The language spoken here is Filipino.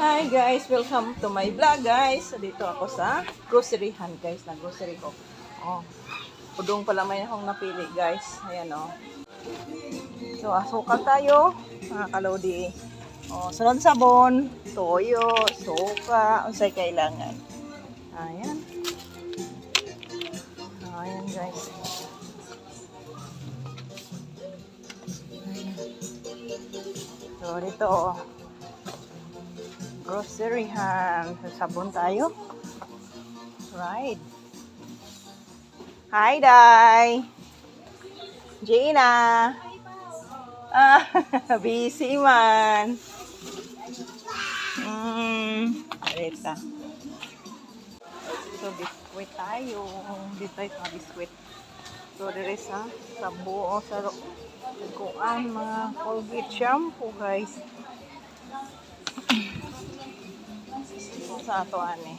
Hi guys, welcome to my vlog guys. So, dito ako sa groceryhan guys, na grocery ko. Oh, pudong pala may akong napili guys. Ayan oh. So, asukal tayo, mga kalodi. Oh, sunod sabon, toyo, suka, unsay kailangan. Ayan. Ayan guys. Ayan. So, dito oh. Groceryhan. Sabon tayo. Right. Hi, Day. Gina. Ah, busy man. Rita. So, biskwit tayo. Dito tayo sa biskwit. So, there is sa buo, sa kuan, mga Colgate shampoo, guys. Sa ato ani.